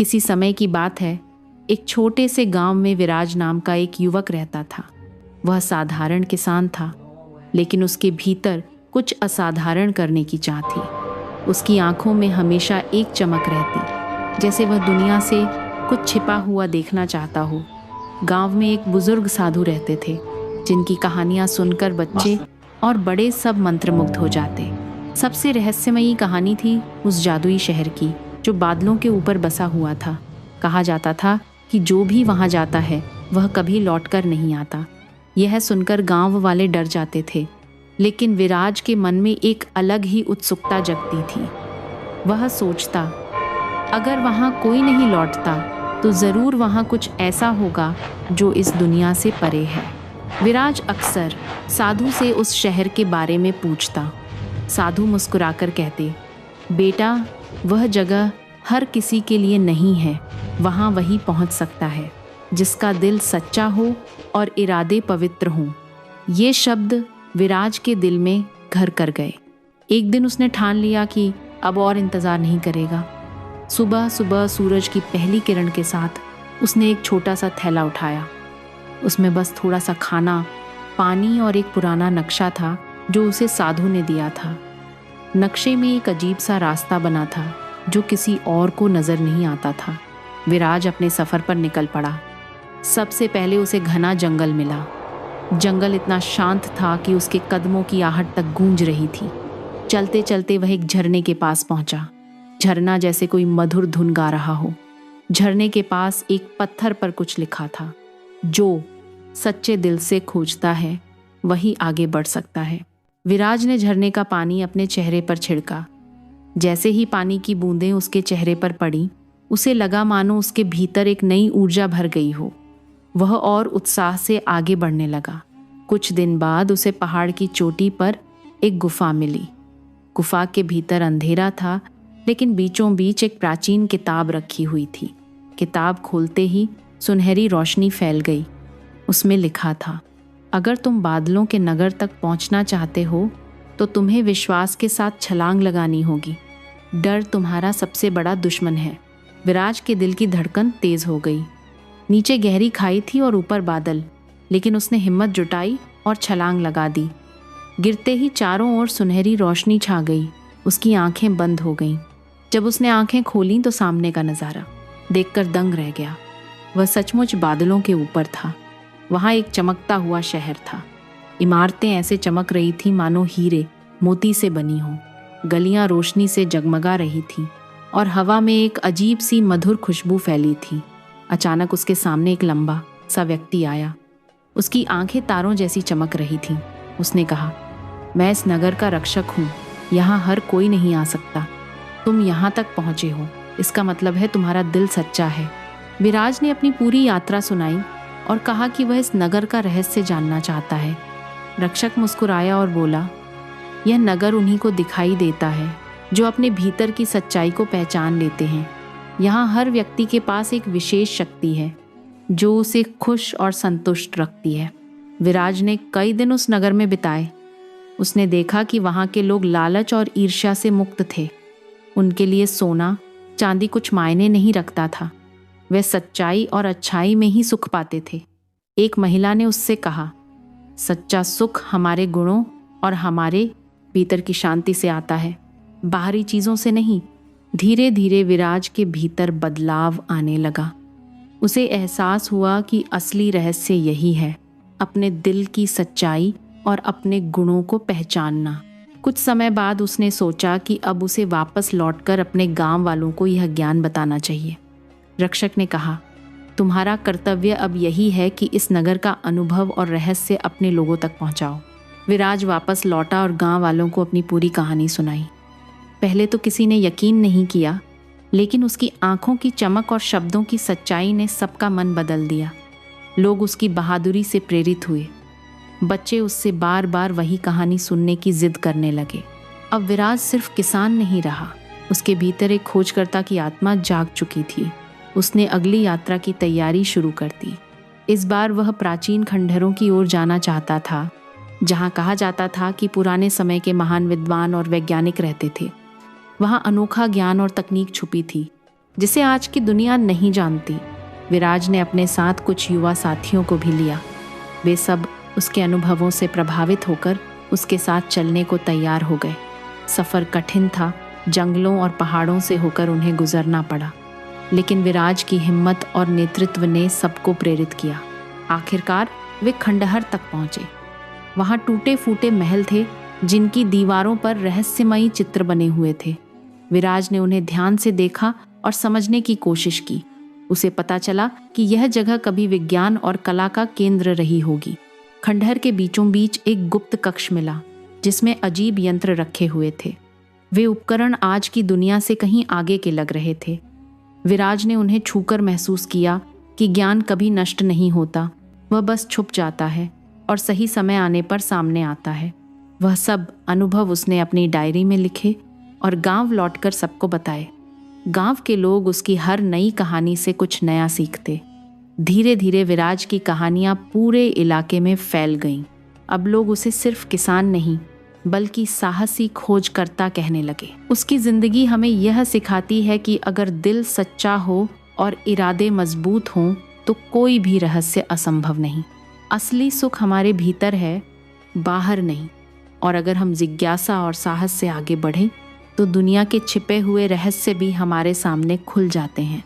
किसी समय की बात है, एक छोटे से गांव में विराज नाम का एक युवक रहता था। वह साधारण किसान था, लेकिन उसके भीतर कुछ असाधारण करने की चाह थी। उसकी आंखों में हमेशा एक चमक रहती, जैसे वह दुनिया से कुछ छिपा हुआ देखना चाहता हो। गांव में एक बुजुर्ग साधु रहते थे, जिनकी कहानियां सुनकर बच्चे और बड़े सब मंत्रमुग्ध हो जाते। सबसे रहस्यमयी कहानी थी उस जादुई शहर की, जो बादलों के ऊपर बसा हुआ था। कहा जाता था कि जो भी वहां जाता है वह कभी लौटकर नहीं आता। यह सुनकर गांव वाले डर जाते थे, लेकिन विराज के मन में एक अलग ही उत्सुकता जगती थी। वह सोचता, अगर वहां कोई नहीं लौटता तो जरूर वहां कुछ ऐसा होगा जो इस दुनिया से परे है। विराज अक्सर साधु से उस शहर के बारे में पूछता। साधु मुस्कुराकर कहते, बेटा, वह जगह हर किसी के लिए नहीं है। वहां वही पहुंच सकता है जिसका दिल सच्चा हो और इरादे पवित्र हों। ये शब्द विराज के दिल में घर कर गए। एक दिन उसने ठान लिया कि अब और इंतजार नहीं करेगा। सुबह सुबह सूरज की पहली किरण के साथ उसने एक छोटा सा थैला उठाया। उसमें बस थोड़ा सा खाना, पानी और एक पुराना नक्शा था जो उसे साधु ने दिया था। नक्शे में एक अजीब सा रास्ता बना था जो किसी और को नजर नहीं आता था। विराज अपने सफर पर निकल पड़ा। सबसे पहले उसे घना जंगल मिला। जंगल इतना शांत था कि उसके कदमों की आहट तक गूंज रही थी। चलते चलते वह एक झरने के पास पहुंचा। झरना जैसे कोई मधुर धुन गा रहा हो। झरने के पास एक पत्थर पर कुछ लिखा था, जो सच्चे दिल से खोजता है वही आगे बढ़ सकता है। विराज ने झरने का पानी अपने चेहरे पर छिड़का। जैसे ही पानी की बूंदें उसके चेहरे पर पड़ी, उसे लगा मानो उसके भीतर एक नई ऊर्जा भर गई हो। वह और उत्साह से आगे बढ़ने लगा। कुछ दिन बाद उसे पहाड़ की चोटी पर एक गुफा मिली। गुफा के भीतर अंधेरा था, लेकिन बीचों बीच एक प्राचीन किताब रखी हुई थी। किताब खोलते ही सुनहरी रोशनी फैल गई। उसमें लिखा था, अगर तुम बादलों के नगर तक पहुंचना चाहते हो तो तुम्हें विश्वास के साथ छलांग लगानी होगी। डर तुम्हारा सबसे बड़ा दुश्मन है। विराज के दिल की धड़कन तेज हो गई। नीचे गहरी खाई थी और ऊपर बादल, लेकिन उसने हिम्मत जुटाई और छलांग लगा दी। गिरते ही चारों ओर सुनहरी रोशनी छा गई। उसकी आंखें बंद हो गईं। जब उसने आंखें खोलीं तो सामने का नज़ारा देखकर दंग रह गया। वह सचमुच बादलों के ऊपर था। वहाँ एक चमकता हुआ शहर था। इमारतें ऐसे चमक रही थीं मानो हीरे मोती से बनी हों। गलियां रोशनी से जगमगा रही थीं और हवा में एक अजीब सी मधुर खुशबू फैली थी। अचानक उसके सामने एक लंबा सा व्यक्ति आया। उसकी आंखें तारों जैसी चमक रही थीं। उसने कहा, मैं इस नगर का रक्षक हूँ। यहाँ हर कोई नहीं आ सकता। तुम यहाँ तक पहुँचे हो, इसका मतलब है तुम्हारा दिल सच्चा है। विराज ने अपनी पूरी यात्रा सुनाई और कहा कि वह इस नगर का रहस्य जानना चाहता है। रक्षक मुस्कुराया और बोला, यह नगर उन्हीं को दिखाई देता है जो अपने भीतर की सच्चाई को पहचान लेते हैं। यहाँ हर व्यक्ति के पास एक विशेष शक्ति है जो उसे खुश और संतुष्ट रखती है। विराज ने कई दिन उस नगर में बिताए। उसने देखा कि वहाँ के लोग लालच और ईर्ष्या से मुक्त थे। उनके लिए सोना चांदी कुछ मायने नहीं रखता था। वे सच्चाई और अच्छाई में ही सुख पाते थे। एक महिला ने उससे कहा, सच्चा सुख हमारे गुणों और हमारे भीतर की शांति से आता है, बाहरी चीज़ों से नहीं। धीरे धीरे विराज के भीतर बदलाव आने लगा। उसे एहसास हुआ कि असली रहस्य यही है, अपने दिल की सच्चाई और अपने गुणों को पहचानना। कुछ समय बाद उसने सोचा कि अब उसे वापस लौटकर अपने गांव वालों को यह ज्ञान बताना चाहिए। रक्षक ने कहा, तुम्हारा कर्तव्य अब यही है कि इस नगर का अनुभव और रहस्य अपने लोगों तक पहुंचाओ। विराज वापस लौटा और गांव वालों को अपनी पूरी कहानी सुनाई। पहले तो किसी ने यकीन नहीं किया, लेकिन उसकी आंखों की चमक और शब्दों की सच्चाई ने सबका मन बदल दिया। लोग उसकी बहादुरी से प्रेरित हुए। बच्चे उससे बार बार वही कहानी सुनने की जिद करने लगे। अब विराज सिर्फ किसान नहीं रहा, उसके भीतर एक खोजकर्ता की आत्मा जाग चुकी थी। उसने अगली यात्रा की तैयारी शुरू कर दी। इस बार वह प्राचीन खंडहरों की ओर जाना चाहता था, जहाँ कहा जाता था कि पुराने समय के महान विद्वान और वैज्ञानिक रहते थे। वहाँ अनोखा ज्ञान और तकनीक छुपी थी। जिसे आज की दुनिया नहीं जानती। विराज ने अपने साथ कुछ युवा साथियों को भी लिया। वे सब उसके अनुभवों से प्रभावित होकर उसके साथ चलने को तैयार हो गए। सफ़र कठिन था, जंगलों और पहाड़ों से होकर उन्हें गुजरना पड़ा, लेकिन विराज की हिम्मत और नेतृत्व ने सबको प्रेरित किया। आखिरकार वे खंडहर तक पहुंचे। वहां टूटे फूटे महल थे जिनकी दीवारों पर रहस्यमयी चित्र बने हुए थे। विराज ने उन्हें ध्यान से देखा और समझने की कोशिश की। उसे पता चला कि यह जगह कभी विज्ञान और कला का केंद्र रही होगी। खंडहर के बीचों बीच एक गुप्त कक्ष मिला जिसमें अजीब यंत्र रखे हुए थे। वे उपकरण आज की दुनिया से कहीं आगे के लग रहे थे। विराज ने उन्हें छूकर महसूस किया कि ज्ञान कभी नष्ट नहीं होता, वह बस छुप जाता है और सही समय आने पर सामने आता है। वह सब अनुभव उसने अपनी डायरी में लिखे और गांव लौटकर सबको बताए। गांव के लोग उसकी हर नई कहानी से कुछ नया सीखते। धीरे धीरे विराज की कहानियां पूरे इलाके में फैल गईं। अब लोग उसे सिर्फ किसान नहीं बल्कि साहसी खोजकर्ता कहने लगे। उसकी जिंदगी हमें यह सिखाती है कि अगर दिल सच्चा हो और इरादे मजबूत हों तो कोई भी रहस्य असंभव नहीं। असली सुख हमारे भीतर है, बाहर नहीं। और अगर हम जिज्ञासा और साहस से आगे बढ़ें तो दुनिया के छिपे हुए रहस्य भी हमारे सामने खुल जाते हैं।